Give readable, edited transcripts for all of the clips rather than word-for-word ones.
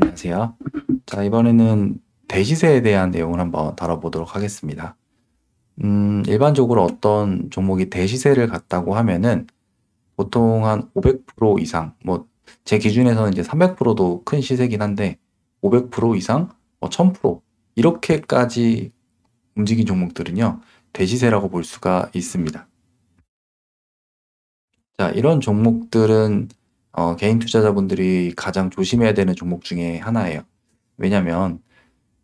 안녕하세요. 자, 이번에는 대시세에 대한 내용을 한번 다뤄보도록 하겠습니다. 일반적으로 어떤 종목이 대시세를 갔다고 하면은 보통 한 500% 이상, 뭐, 제 기준에서는 이제 300%도 큰 시세긴 한데, 500% 이상, 1000% 이렇게까지 움직인 종목들은요, 대시세라고 볼 수가 있습니다. 자, 이런 종목들은 개인 투자자분들이 가장 조심해야 되는 종목 중에 하나예요. 왜냐면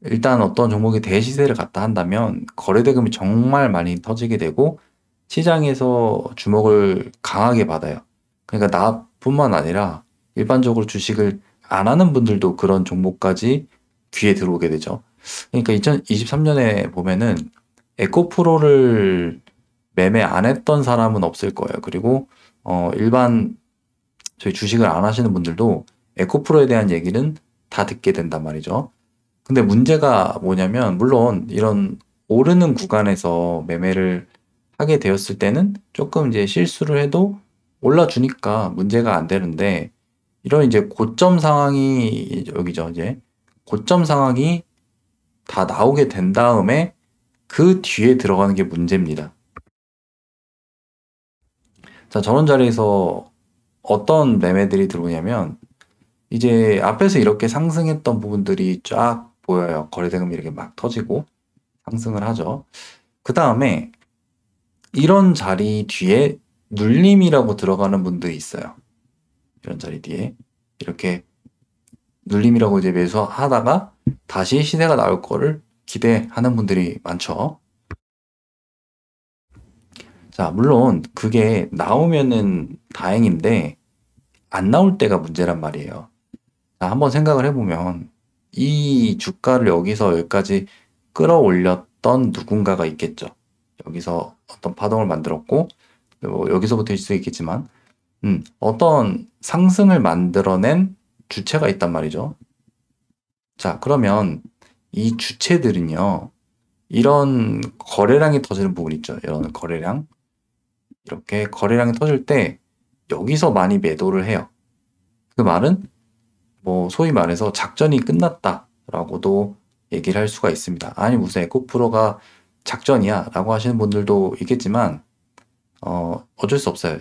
일단 어떤 종목이 대시세를 갖다 한다면 거래대금이 정말 많이 터지게 되고 시장에서 주목을 강하게 받아요. 그러니까 나뿐만 아니라 일반적으로 주식을 안 하는 분들도 그런 종목까지 귀에 들어오게 되죠. 그러니까 2023년에 보면은 에코프로를 매매 안 했던 사람은 없을 거예요. 그리고 일반 저희 주식을 안 하시는 분들도 에코프로에 대한 얘기는 다 듣게 된단 말이죠. 근데 문제가 뭐냐면, 물론 이런 오르는 구간에서 매매를 하게 되었을 때는 조금 이제 실수를 해도 올라주니까 문제가 안 되는데, 이런 이제 고점 상황이 여기죠, 이제. 고점 상황이 다 나오게 된 다음에 그 뒤에 들어가는 게 문제입니다. 자, 저런 자리에서 어떤 매매들이 들어오냐면, 이제 앞에서 이렇게 상승했던 부분들이 쫙 보여요. 거래대금이 이렇게 막 터지고 상승을 하죠. 그 다음에 이런 자리 뒤에 눌림이라고 들어가는 분들이 있어요. 이런 자리 뒤에 이렇게 눌림이라고 이제 매수하다가 다시 시세가 나올 거를 기대하는 분들이 많죠. 자, 물론 그게 나오면은 다행인데 안 나올 때가 문제란 말이에요. 자, 한번 생각을 해보면 이 주가를 여기서 여기까지 끌어올렸던 누군가가 있겠죠. 여기서 어떤 파동을 만들었고, 뭐 여기서부터일 수도 있겠지만, 어떤 상승을 만들어낸 주체가 있단 말이죠. 자, 그러면 이 주체들은요, 이런 거래량이 터지는 부분 있죠. 이런 거래량. 이렇게 거래량이 터질 때 여기서 많이 매도를 해요. 그 말은 뭐 소위 말해서 작전이 끝났다라고도 얘기를 할 수가 있습니다. 아니 무슨 에코프로가 작전이야 라고 하시는 분들도 있겠지만 어쩔 수 없어요.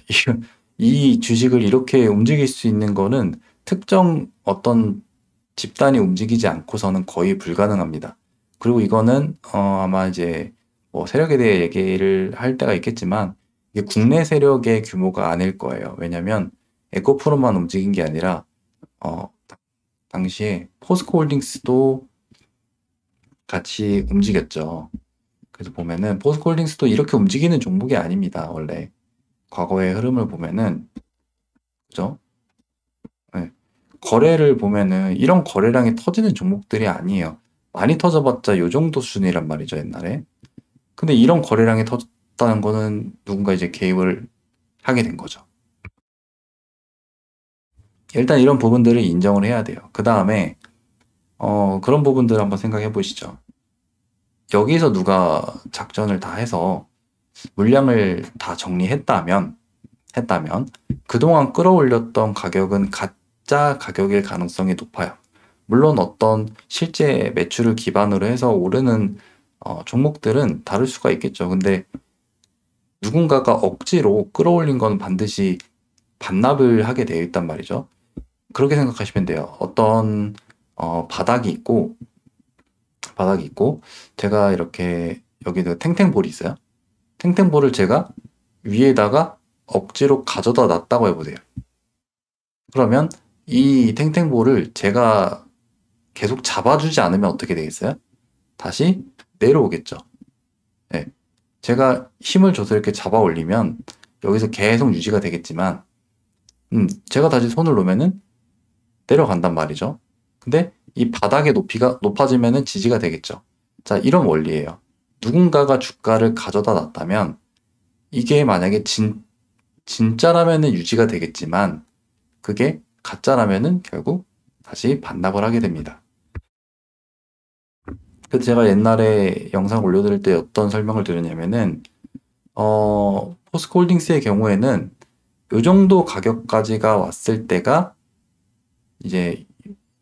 이 주식을 이렇게 움직일 수 있는 거는 특정 어떤 집단이 움직이지 않고서는 거의 불가능합니다. 그리고 이거는 아마 이제 뭐 세력에 대해 얘기를 할 때가 있겠지만 이게 국내 세력의 규모가 아닐 거예요. 왜냐하면 에코프로만 움직인 게 아니라 어, 당시에 포스코홀딩스도 같이 움직였죠. 그래서 보면은 포스코홀딩스도 이렇게 움직이는 종목이 아닙니다. 원래 과거의 흐름을 보면은 그죠? 네. 거래를 보면은 이런 거래량이 터지는 종목들이 아니에요. 많이 터져봤자 요 정도 수준이란 말이죠, 옛날에. 근데 이런 거래량이 터졌다는 거는 누군가 이제 개입을 하게 된 거죠. 일단 이런 부분들을 인정을 해야 돼요. 그 다음에 그런 부분들 한번 생각해 보시죠. 여기서 누가 작전을 다 해서 물량을 다 정리했다면 그동안 끌어올렸던 가격은 가짜 가격일 가능성이 높아요. 물론 어떤 실제 매출을 기반으로 해서 오르는 종목들은 다를 수가 있겠죠. 근데 누군가가 억지로 끌어올린 건 반드시 반납을 하게 되어 있단 말이죠. 그렇게 생각하시면 돼요. 어떤 바닥이 있고 제가 이렇게 여기도 탱탱볼이 있어요. 탱탱볼을 제가 위에다가 억지로 가져다 놨다고 해보세요. 그러면 이 탱탱볼을 제가 계속 잡아주지 않으면 어떻게 되겠어요? 다시 내려오겠죠. 네. 제가 힘을 줘서 이렇게 잡아 올리면 여기서 계속 유지가 되겠지만, 제가 다시 손을 놓으면은 내려간단 말이죠. 근데 이 바닥의 높이가 높아지면은 지지가 되겠죠. 자, 이런 원리예요. 누군가가 주가를 가져다 놨다면 이게 만약에 진짜라면은 유지가 되겠지만 그게 가짜라면은 결국 다시 반납을 하게 됩니다. 그래서 제가 옛날에 영상 올려드릴 때 어떤 설명을 드렸냐면은 포스코홀딩스의 경우에는 요 정도 가격까지가 왔을 때가 이제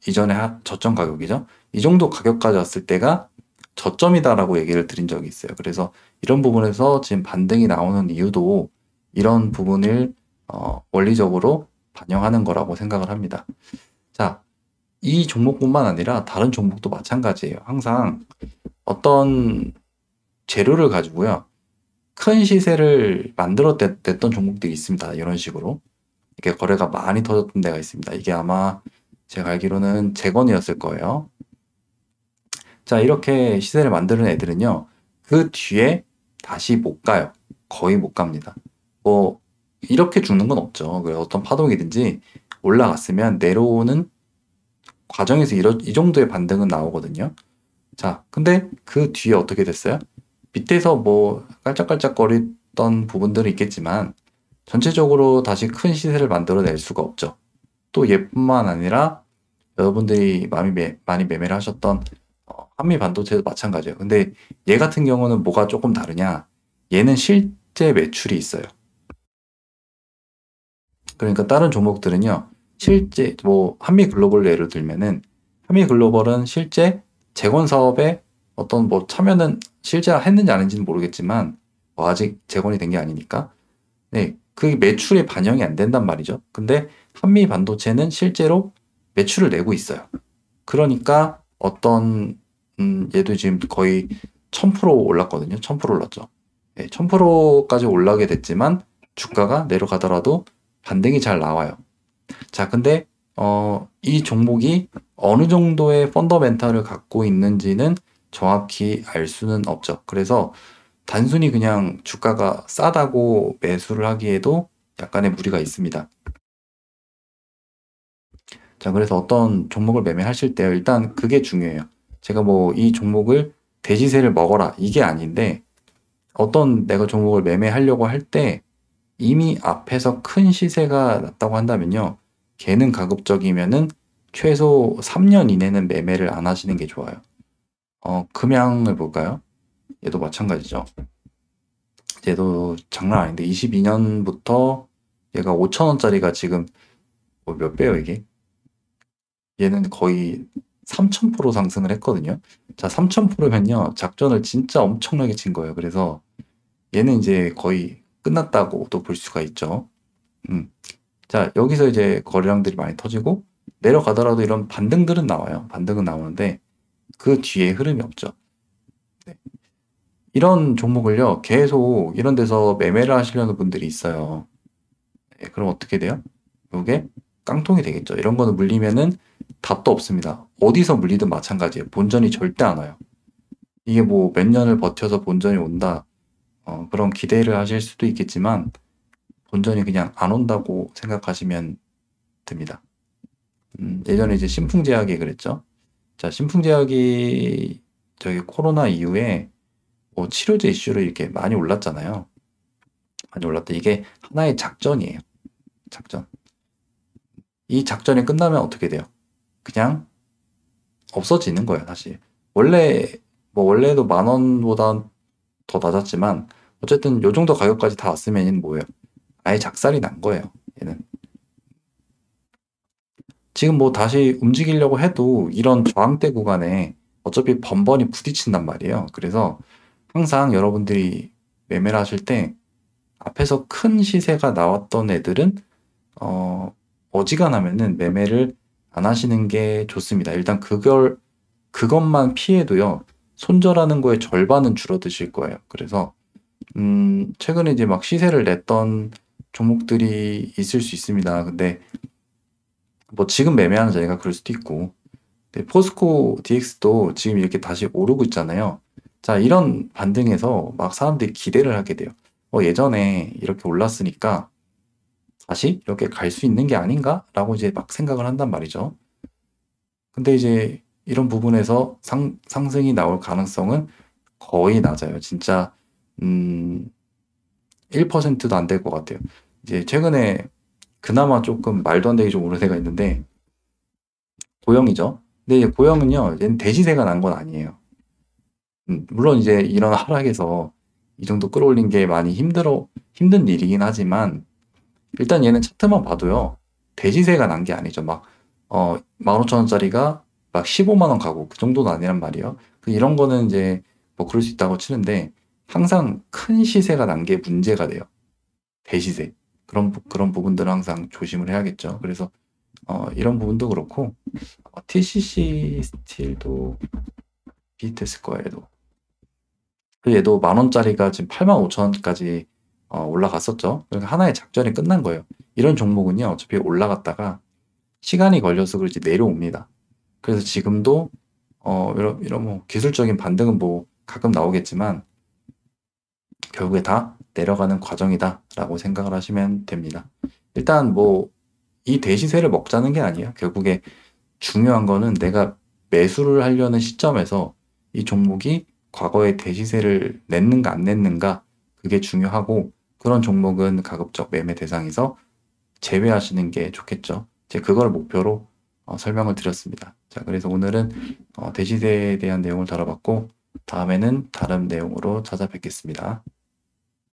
이전에 저점 가격이죠. 이 정도 가격까지 왔을 때가 저점이다라고 얘기를 드린 적이 있어요. 그래서 이런 부분에서 지금 반등이 나오는 이유도 이런 부분을 원리적으로 반영하는 거라고 생각을 합니다. 자, 이 종목뿐만 아니라 다른 종목도 마찬가지예요. 항상 어떤 재료를 가지고요. 큰 시세를 만들어냈던 종목들이 있습니다. 이런 식으로. 이렇게 거래가 많이 터졌던 데가 있습니다. 이게 아마 제가 알기로는 재건이었을 거예요. 자, 이렇게 시세를 만드는 애들은요. 그 뒤에 다시 못 가요. 거의 못 갑니다. 뭐 이렇게 죽는 건 없죠. 어떤 파동이든지 올라갔으면 내려오는 과정에서 이 정도의 반등은 나오거든요. 자, 근데 그 뒤에 어떻게 됐어요? 밑에서 뭐 깔짝깔짝거리던 부분들은 있겠지만 전체적으로 다시 큰 시세를 만들어낼 수가 없죠. 또 얘뿐만 아니라 여러분들이 많이 매매를 하셨던 한미 반도체도 마찬가지예요. 근데 얘 같은 경우는 뭐가 조금 다르냐? 얘는 실제 매출이 있어요. 그러니까 다른 종목들은요. 실제 뭐 한미 글로벌 예를 들면은 한미 글로벌은 실제 재건 사업에 어떤 뭐 참여는 실제 했는지 안 했는지는 모르겠지만 뭐 아직 재건이 된 게 아니니까 네, 그 매출에 반영이 안 된단 말이죠. 근데 한미 반도체는 실제로 매출을 내고 있어요. 그러니까 어떤 얘도 지금 거의 1000% 올랐거든요. 1000% 올랐죠. 네, 1000%까지 올라게 됐지만 주가가 내려가더라도 반등이 잘 나와요. 자, 근데 이 종목이 어느 정도의 펀더멘탈을 갖고 있는지는 정확히 알 수는 없죠. 그래서 단순히 그냥 주가가 싸다고 매수를 하기에도 약간의 무리가 있습니다. 자, 그래서 어떤 종목을 매매하실 때 일단 그게 중요해요. 제가 뭐 이 종목을 대시세를 먹어라 이게 아닌데 어떤 내가 종목을 매매하려고 할 때 이미 앞에서 큰 시세가 났다고 한다면요. 걔는 가급적이면은 최소 3년 이내는 매매를 안 하시는 게 좋아요. 금양을 볼까요? 얘도 마찬가지죠. 얘도 장난 아닌데 22년부터 얘가 5,000원짜리가 지금 뭐 몇 배요 이게? 얘는 거의 3000% 상승을 했거든요. 자, 3000%면요. 작전을 진짜 엄청나게 친 거예요. 그래서 얘는 이제 거의 끝났다고도 볼 수가 있죠. 자, 여기서 이제 거래량들이 많이 터지고 내려가더라도 이런 반등들은 나와요. 반등은 나오는데 그 뒤에 흐름이 없죠. 네. 이런 종목을요. 계속 이런 데서 매매를 하시려는 분들이 있어요. 네, 그럼 어떻게 돼요? 이게 깡통이 되겠죠. 이런 거는 물리면은 답도 없습니다. 어디서 물리든 마찬가지예요. 본전이 절대 안 와요. 이게 뭐 몇 년을 버텨서 본전이 온다. 그런 기대를 하실 수도 있겠지만 본전이 그냥 안 온다고 생각하시면 됩니다. 예전에 이제 신풍제약이 그랬죠. 자, 신풍제약이 저기 코로나 이후에 뭐 치료제 이슈로 이렇게 많이 올랐잖아요. 많이 올랐다. 이게 하나의 작전이에요. 작전. 이 작전이 끝나면 어떻게 돼요? 그냥 없어지는 거예요, 사실. 원래도 10,000원보다 더 낮았지만, 어쨌든 요 정도 가격까지 다 왔으면 얘는 뭐예요? 아예 작살이 난 거예요, 얘는. 지금 뭐 다시 움직이려고 해도 이런 저항대 구간에 어차피 번번이 부딪힌단 말이에요. 그래서 항상 여러분들이 매매를 하실 때 앞에서 큰 시세가 나왔던 애들은 어지간하면은 매매를 안 하시는 게 좋습니다. 일단 그것만 피해도요. 손절하는 거의 절반은 줄어드실 거예요. 그래서 최근에 이제 막 시세를 냈던 종목들이 있을 수 있습니다. 근데 뭐 지금 매매하는 자리가 그럴 수도 있고 근데 포스코 DX도 지금 이렇게 다시 오르고 있잖아요. 자, 이런 반등에서 막 사람들이 기대를 하게 돼요. 예전에 이렇게 올랐으니까 다시 이렇게 갈 수 있는 게 아닌가? 라고 이제 막 생각을 한단 말이죠. 근데 이제 이런 부분에서 상승이 나올 가능성은 거의 낮아요. 진짜 1%도 안 될 것 같아요. 이제 최근에 그나마 조금 말도 안 되게 좀 오른 애가 있는데 고영이죠. 근데 이제 고영은요, 얘는 대시세가 난 건 아니에요. 물론 이제 이런 하락에서 이 정도 끌어올린 게 많이 힘든 일이긴 하지만 일단 얘는 차트만 봐도요, 대시세가 난 게 아니죠. 막 15,000원짜리가 막 15만 원 가고 그 정도는 아니란 말이에요. 이런 거는 이제 뭐 그럴 수 있다고 치는데 항상 큰 시세가 난 게 문제가 돼요. 대시세. 그런 부분들은 항상 조심을 해야겠죠. 그래서 이런 부분도 그렇고 TCC 스틸도 비슷했을 거예요. 얘도 10,000원짜리가 지금 85,000원까지 올라갔었죠. 그러니까 하나의 작전이 끝난 거예요. 이런 종목은요, 어차피 올라갔다가 시간이 걸려서 그렇지 내려옵니다. 그래서 지금도 이런 뭐 기술적인 반등은 뭐 가끔 나오겠지만 결국에 다 내려가는 과정이다라고 생각을 하시면 됩니다. 일단 뭐 이 대시세를 먹자는 게 아니에요. 결국에 중요한 거는 내가 매수를 하려는 시점에서 이 종목이 과거에 대시세를 냈는가 안 냈는가 그게 중요하고 그런 종목은 가급적 매매 대상에서 제외하시는 게 좋겠죠. 제가 그걸 목표로 설명을 드렸습니다. 자, 그래서 오늘은 대시세에 대한 내용을 다뤄봤고 다음에는 다른 내용으로 찾아뵙겠습니다.